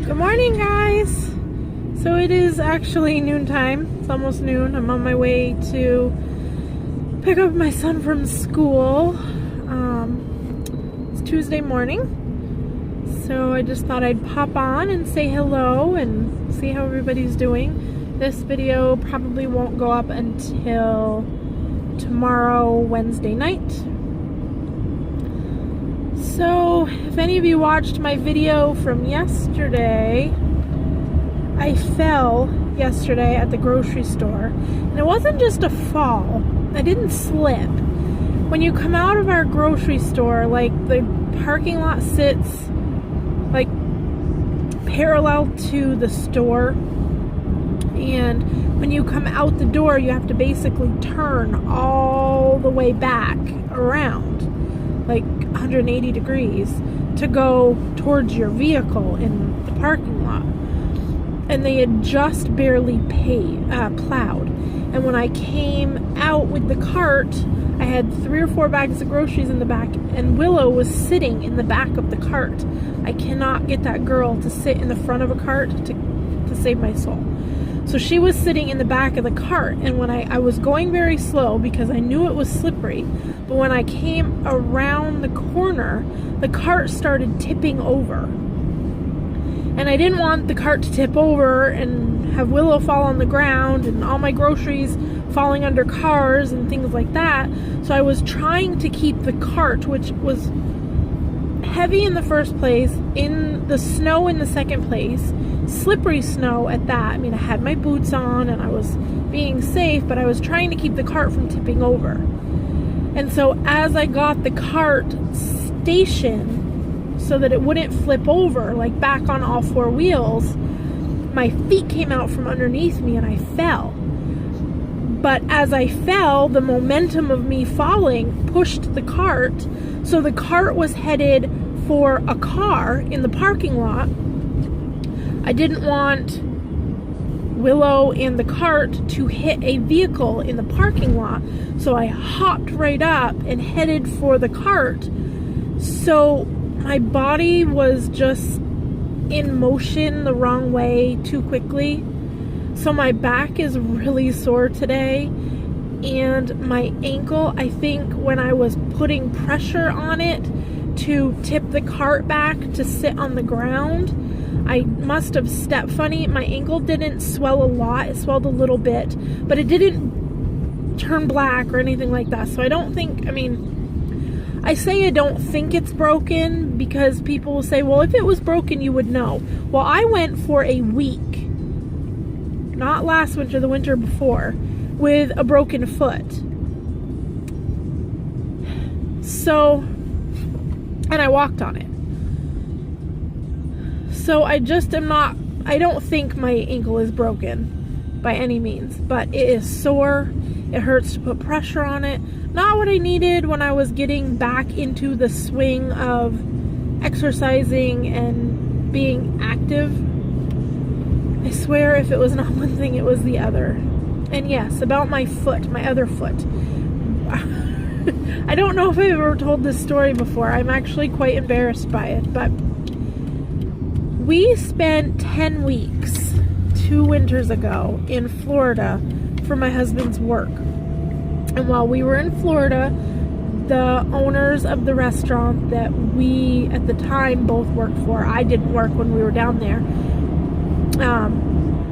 Good morning, guys. So it is actually noontime. It's almost noon. I'm on my way to pick up my son from school. It's Tuesday morning, so I just thought I'd pop on and say hello and see how everybody's doing. This video probably won't go up until tomorrow, Wednesday night. So, if any of you watched my video from yesterday, I fell yesterday at the grocery store. And it wasn't just a fall. I didn't slip. When you come out of our grocery store, like, the parking lot sits, like, parallel to the store. And when you come out the door, you have to basically turn all the way back around, like 180 degrees, to go towards your vehicle in the parking lot. And they had just barely plowed. And when I came out with the cart, I had 3 or 4 bags of groceries in the back, and Willow was sitting in the back of the cart. I cannot get that girl to sit in the front of a cart to save my soul. So she was sitting in the back of the cart, and when I was going very slow because I knew it was slippery, but when I came around the corner, the cart started tipping over. And I didn't want the cart to tip over and have Willow fall on the ground and all my groceries falling under cars and things like that. So I was trying to keep the cart, which was heavy in the first place, in the snow in the second place, slippery snow at that. I mean, I had my boots on and I was being safe, but I was trying to keep the cart from tipping over. And so as I got the cart stationed so that it wouldn't flip over, like back on all 4 wheels, my feet came out from underneath me and I fell. But as I fell, the momentum of me falling pushed the cart, so the cart was headed for a car in the parking lot. I didn't want Willow and the cart to hit a vehicle in the parking lot, so I hopped right up and headed for the cart. So my body was just in motion the wrong way too quickly. So my back is really sore today, and my ankle, I think when I was putting pressure on it to tip the cart back to sit on the ground, I must have stepped funny. My ankle didn't swell a lot. It swelled a little bit, but it didn't turn black or anything like that. So I don't think, I say I don't think it's broken because people will say, well, if it was broken, you would know. Well, I went for a week, not last winter, the winter before, with a broken foot. So, and I walked on it. So I just am not, I don't think my ankle is broken by any means, but it is sore. It hurts to put pressure on it. Not what I needed when I was getting back into the swing of exercising and being active. I swear if it was not one thing, it was the other. And yes, about my foot, my other foot. I don't know if I've ever told this story before. I'm actually quite embarrassed by it, but we spent 10 weeks 2 winters ago in Florida for my husband's work. And while we were in Florida, the owners of the restaurant that we at the time both worked for, I didn't work when we were down there,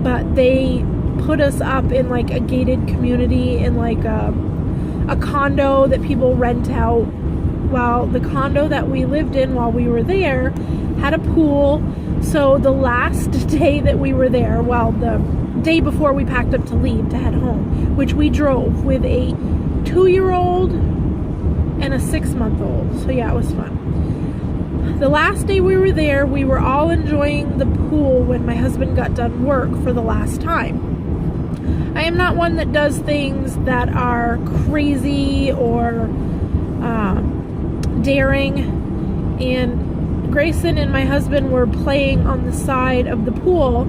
but they put us up in like a gated community in like a condo that people rent out. Well, the condo that we lived in while we were there had a pool. So the last day that we were there, well, the day before we packed up to leave to head home, which we drove with a 2-year-old and a 6-month-old. So yeah, it was fun. The last day we were there, we were all enjoying the pool when my husband got done work for the last time. I am not one that does things that are crazy or daring, and Grayson and my husband were playing on the side of the pool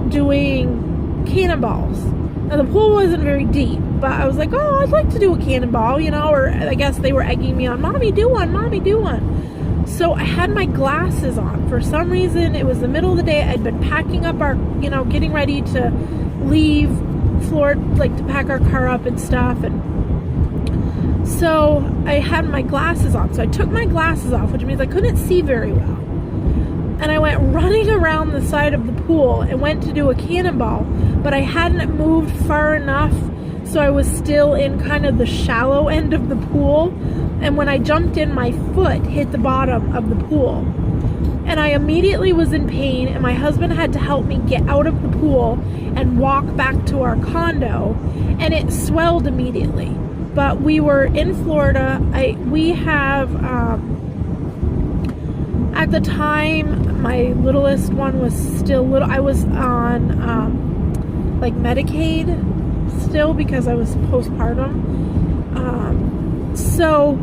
doing cannonballs. Now the pool wasn't very deep, but I was like, oh, I'd like to do a cannonball, or I guess they were egging me on, Mommy, do one, Mommy, do one. So I had my glasses on. For some reason, it was the middle of the day. I'd been packing up our, getting ready to leave Florida, like to pack our car up and stuff. And so I had my glasses on. So I took my glasses off, which means I couldn't see very well. And I went running around the side of the pool and went to do a cannonball, but I hadn't moved far enough, so I was still in kind of the shallow end of the pool. And when I jumped in, my foot hit the bottom of the pool. And I immediately was in pain, and my husband had to help me get out of the pool and walk back to our condo, and it swelled immediately. But we were in Florida. We have, at the time, my littlest one was still little. I was on, like Medicaid still because I was postpartum. So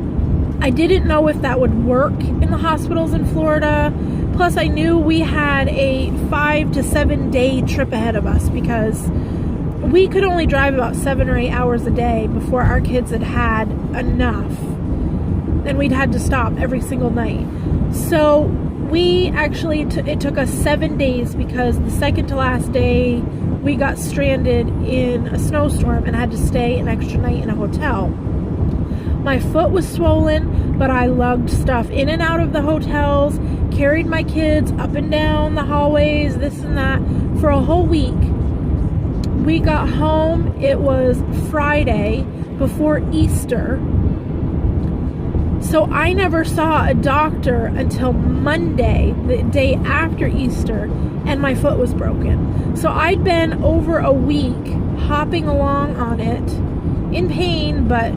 I didn't know if that would work in the hospitals in Florida. Plus, I knew we had a 5 to 7 day trip ahead of us because we could only drive about 7 or 8 hours a day before our kids had enough. And we'd had to stop every single night. So we actually, it took us 7 days because the second to last day we got stranded in a snowstorm and had to stay an extra night in a hotel. My foot was swollen, but I lugged stuff in and out of the hotels, carried my kids up and down the hallways, this and that, for a whole week. We got home, it was Friday before Easter. So I never saw a doctor until Monday, the day after Easter, and my foot was broken. So I'd been over a week hopping along on it in pain, but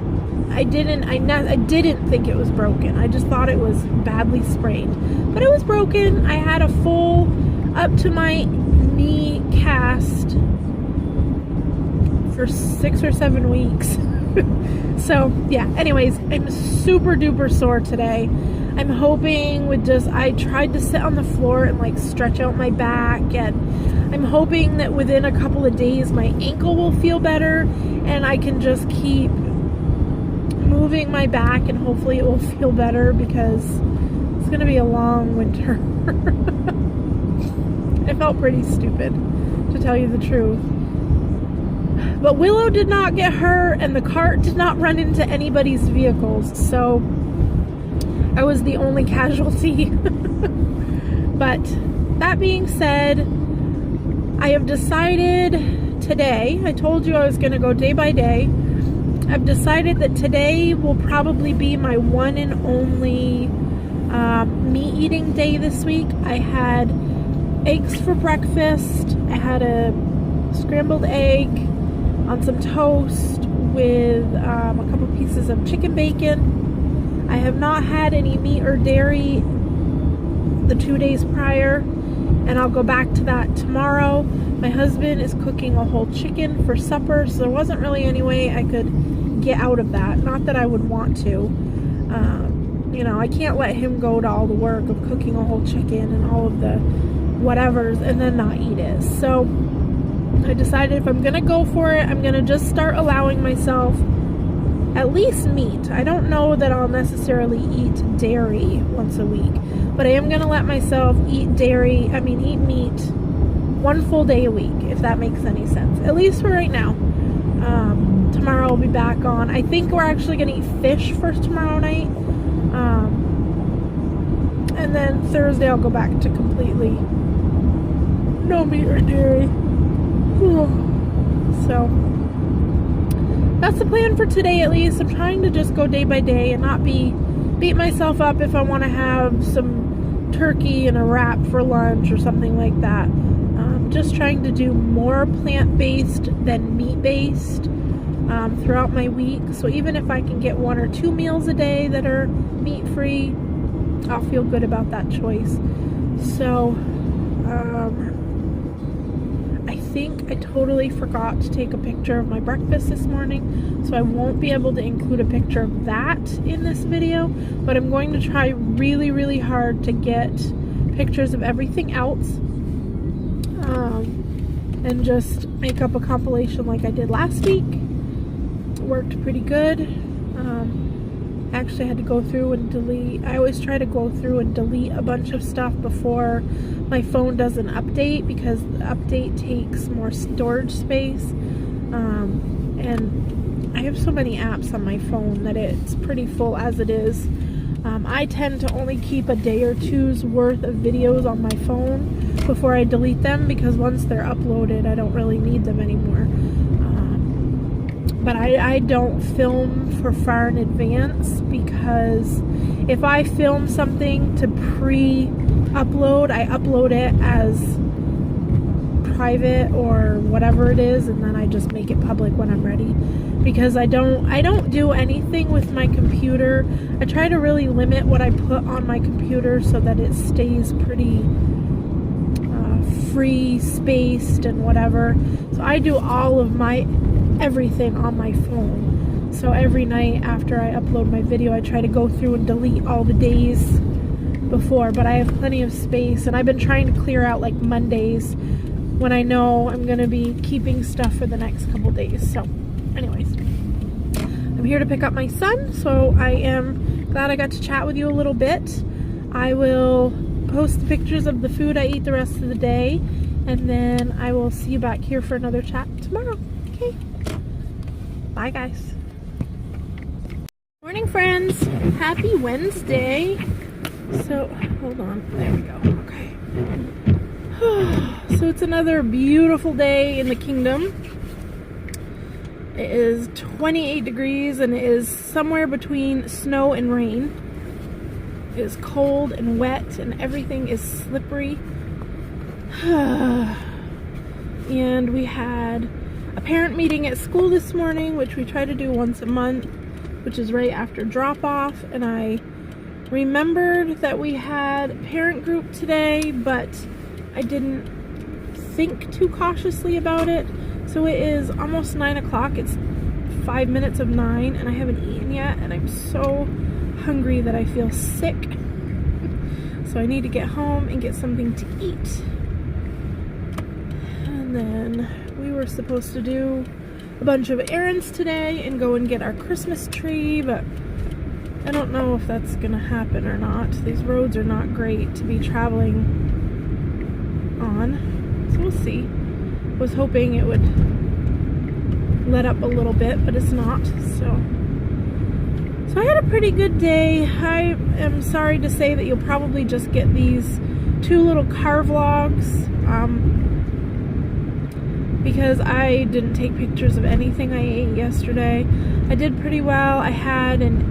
I didn't think it was broken. I just thought it was badly sprained. But it was broken. I had a full up to my knee cast for 6 or 7 weeks. So yeah, anyways, I'm super duper sore today. I'm hoping I tried to sit on the floor and like stretch out my back, and I'm hoping that within a couple of days my ankle will feel better and I can just keep moving my back and hopefully it will feel better because it's gonna be a long winter. I felt pretty stupid, to tell you the truth. But Willow did not get hurt and the cart did not run into anybody's vehicles, so I was the only casualty. But that being said, I have decided today, I told you I was going to go day by day. I've decided that today will probably be my one and only meat eating day this week. I had eggs for breakfast. I had a scrambled egg on some toast with a couple pieces of chicken bacon. I have not had any meat or dairy the 2 days prior, and I'll go back to that tomorrow. My husband is cooking a whole chicken for supper, so there wasn't really any way I could get out of that. Not that I would want to. I can't let him go to all the work of cooking a whole chicken and all of the whatevers and then not eat it. So I decided if I'm going to go for it, I'm going to just start allowing myself at least meat. I don't know that I'll necessarily eat dairy once a week, but I am going to let myself eat meat 1 full day a week, if that makes any sense. At least for right now. Tomorrow I'll be back on. I think we're actually going to eat fish first tomorrow night. And then Thursday I'll go back to completely no meat or dairy. So that's the plan for today, at least. I'm trying to just go day by day and not beat myself up if I want to have some turkey and a wrap for lunch or something like that. Just trying to do more plant-based than meat-based throughout my week. So even if I can get 1 or 2 meals a day that are meat-free, I'll feel good about that choice. So I think I totally forgot to take a picture of my breakfast this morning, so I won't be able to include a picture of that in this video, but I'm going to try really, really hard to get pictures of everything else, and just make up a compilation like I did last week. It worked pretty good. I actually had to go through and delete. I always try to go through and delete a bunch of stuff before my phone does an update, because the update takes more storage space. And I have so many apps on my phone that it's pretty full as it is. I tend to only keep a day or two's worth of videos on my phone before I delete them, because once they're uploaded, I don't really need them anymore. But I don't film for far in advance, because if I film something to pre-upload, I upload it as private or whatever it is, and then I just make it public when I'm ready. Because I don't do anything with my computer. I try to really limit what I put on my computer so that it stays pretty free spaced and whatever. So I do all of my everything on my phone. So every night after I upload my video, I try to go through and delete all the days before, but I have plenty of space, and I've been trying to clear out like Mondays when I know I'm gonna be keeping stuff for the next couple days. So anyways, I'm here to pick up my son, so I am glad I got to chat with you a little bit. I will post the pictures of the food I eat the rest of the day, and then I will see you back here for another chat tomorrow. Okay, bye guys. Morning friends, happy Wednesday. So hold on, there we go. Okay. So it's another beautiful day in the kingdom. It is 28 degrees and it is somewhere between snow and rain. It is cold and wet and everything is slippery. And we had a parent meeting at school this morning, which we try to do once a month, which is right after drop-off. And I remembered that we had a parent group today, but I didn't think too cautiously about it. So it is almost 9 o'clock. It's 5 minutes of 9 and I haven't eaten yet, and I'm so hungry that I feel sick. So I need to get home and get something to eat. And then we were supposed to do a bunch of errands today and go and get our Christmas tree, but I don't know if that's gonna happen or not. These roads are not great to be traveling on, so we'll see. Was hoping it would let up a little bit, but it's not. So I had a pretty good day. I am sorry to say that you'll probably just get these 2 little car vlogs, because I didn't take pictures of anything I ate yesterday. I did pretty well. I had an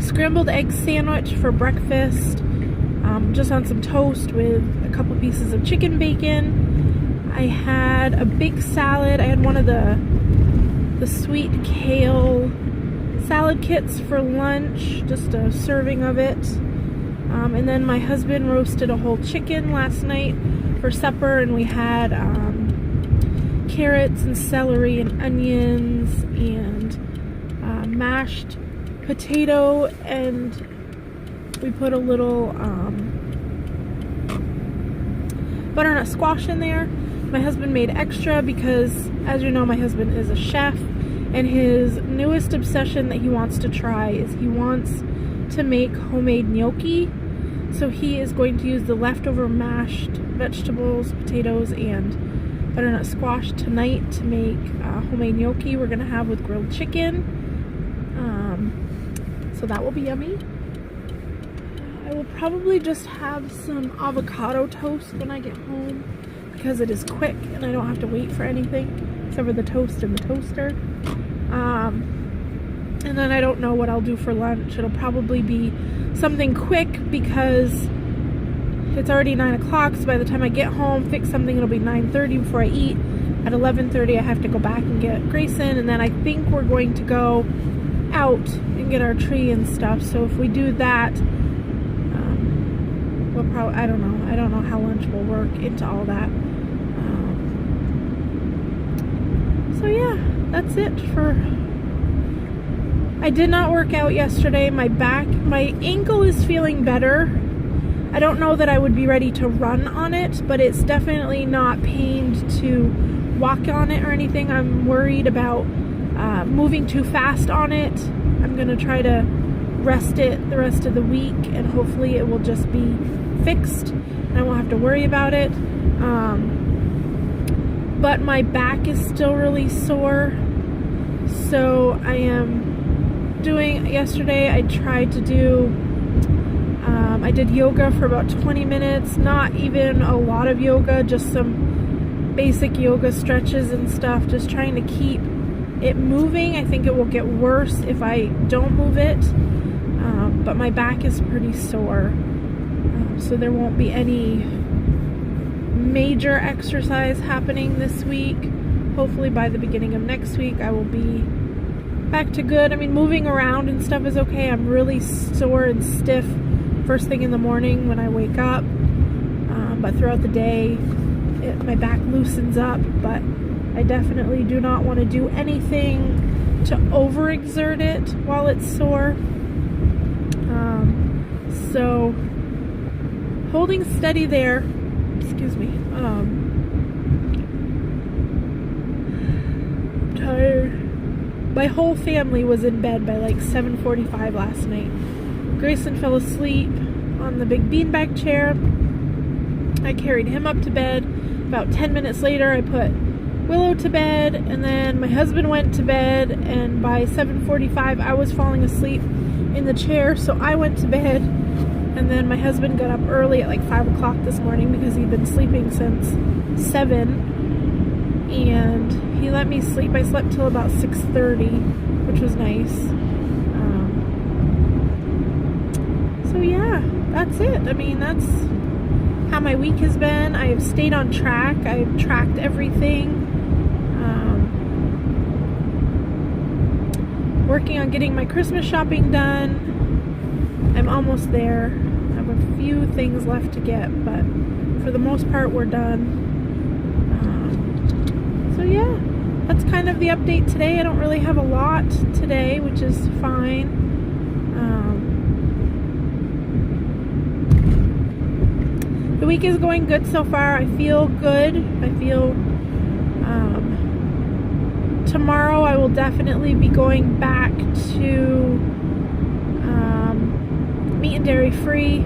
scrambled egg sandwich for breakfast, just on some toast with a couple pieces of chicken bacon. I had a big salad. I had one of the sweet kale salad kits for lunch, just a serving of it. And then my husband roasted a whole chicken last night for supper, and we had carrots and celery and onions and mashed potato, and we put a little butternut squash in there. My husband made extra because, as you know, my husband is a chef, and his newest obsession that he wants to try is he wants to make homemade gnocchi. So he is going to use the leftover mashed vegetables, potatoes, and butternut squash tonight to make homemade gnocchi we're going to have with grilled chicken. So that will be yummy. I will probably just have some avocado toast when I get home, because it is quick and I don't have to wait for anything except for the toast in the toaster. And then I don't know what I'll do for lunch. It'll probably be something quick because it's already 9 o'clock, so by the time I get home, fix something, it'll be 9:30 before I eat. At 11:30 I have to go back and get Grayson, and then I think we're going to go out and get our tree and stuff. So if we do that, we'll probably, I don't know how lunch will work into all that. So yeah, that's it for... I did not work out yesterday. My ankle is feeling better. I don't know that I would be ready to run on it, but it's definitely not pained to walk on it or anything. I'm worried about moving too fast on it. I'm going to try to rest it the rest of the week, and hopefully it will just be fixed and I won't have to worry about it. But my back is still really sore, so I am doing, yesterday I tried to do, I did yoga for about 20 minutes, not even a lot of yoga, just some basic yoga stretches and stuff, just trying to keep it moving. I think it will get worse if I don't move it, but my back is pretty sore, so there won't be any major exercise happening this week. Hopefully by the beginning of next week I will be back to good. I mean, moving around and stuff is okay. I'm really sore and stiff first thing in the morning when I wake up, but throughout the day my back loosens up. But I definitely do not want to do anything to overexert it while it's sore. So holding steady there. Excuse me. I'm tired. My whole family was in bed by like 7:45 last night. Grayson fell asleep on the big beanbag chair. I carried him up to bed. About 10 minutes later, I put Willow to bed, and then my husband went to bed, and by 7:45 I was falling asleep in the chair, so I went to bed. And then my husband got up early at like 5 o'clock this morning because he'd been sleeping since 7, and he let me sleep. I slept till about 6:30, which was nice. So yeah, that's it. I mean, that's how my week has been. I have stayed on track. I've tracked everything. Working on getting my Christmas shopping done. I'm almost there. I have a few things left to get, but for the most part we're done. So yeah, that's kind of the update today. I don't really have a lot today, which is fine. The week is going good so far. I feel good. I feel tomorrow I will definitely be going back to meat and dairy free.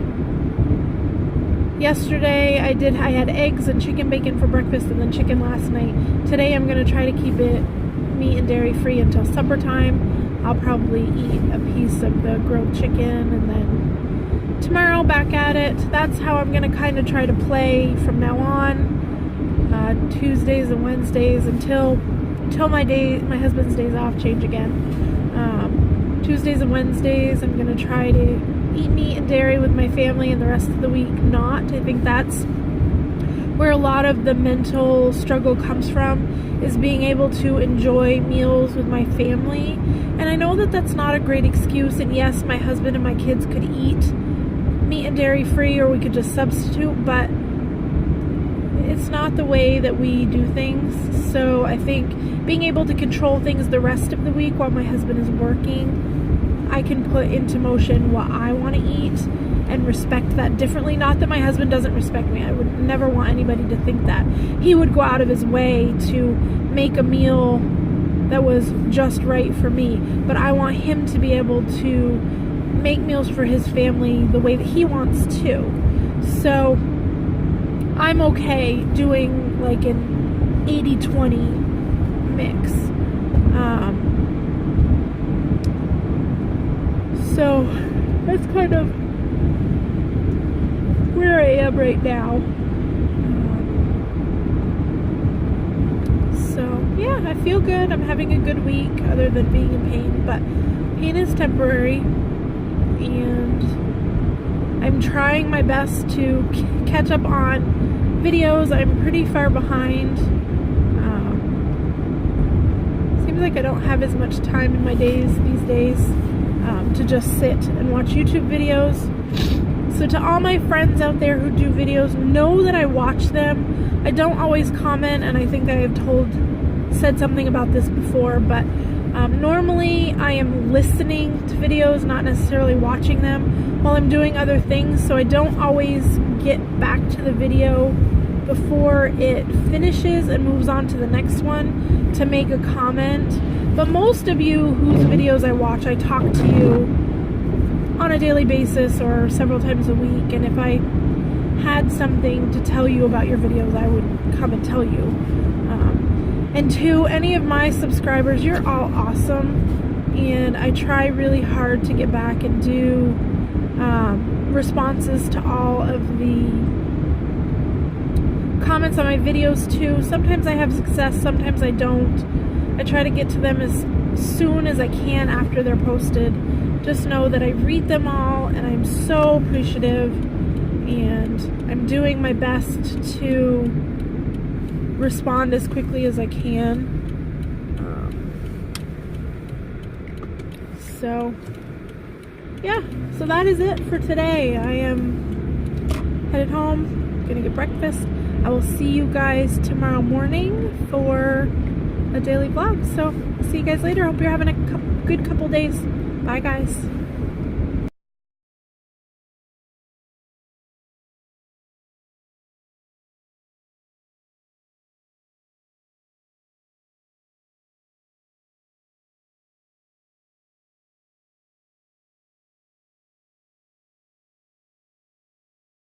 Yesterday I had eggs and chicken bacon for breakfast and then chicken last night. Today I'm going to try to keep it meat and dairy free until supper time. I'll probably eat a piece of the grilled chicken, and then tomorrow back at it. That's how I'm going to kind of try to play from now on. Tuesdays and Wednesdays until my husband's days off change again. Tuesdays and Wednesdays I'm going to try to eat meat and dairy with my family, and the rest of the week not. I think that's where a lot of the mental struggle comes from, is being able to enjoy meals with my family. And I know that that's not a great excuse, and yes, my husband and my kids could eat meat and dairy free, or we could just substitute, but it's not the way that we do things. So I think being able to control things the rest of the week while my husband is working, I can put into motion what I want to eat and respect that differently. Not that my husband doesn't respect me. I would never want anybody to think that. He would go out of his way to make a meal that was just right for me, but I want him to be able to make meals for his family the way that he wants to. So I'm okay doing like an 80-20 mix. So that's kind of where I am right now. So yeah, I feel good. I'm having a good week, other than being in pain, but pain is temporary, and I'm trying my best to catch up on videos. I'm pretty far behind. Seems like I don't have as much time in my days these days to just sit and watch YouTube videos. So to all my friends out there who do videos, know that I watch them. I don't always comment, and I think I have said something about this before, but normally I am listening to videos, not necessarily watching them while I'm doing other things, so I don't always get back to the video before it finishes and moves on to the next one to make a comment. But most of you whose videos I watch, I talk to you on a daily basis or several times a week, and if I had something to tell you about your videos, I would come and tell you. And to any of my subscribers, you're all awesome, and I try really hard to get back and do responses to all of the comments on my videos too. Sometimes I have success, sometimes I don't. I try to get to them as soon as I can after they're posted. Just know that I read them all, and I'm so appreciative, and I'm doing my best to respond as quickly as I can. So yeah, so that is it for today. I am headed home, gonna get breakfast. I will see you guys tomorrow morning for a daily vlog. So see you guys later. Hope you're having a good couple days. Bye guys.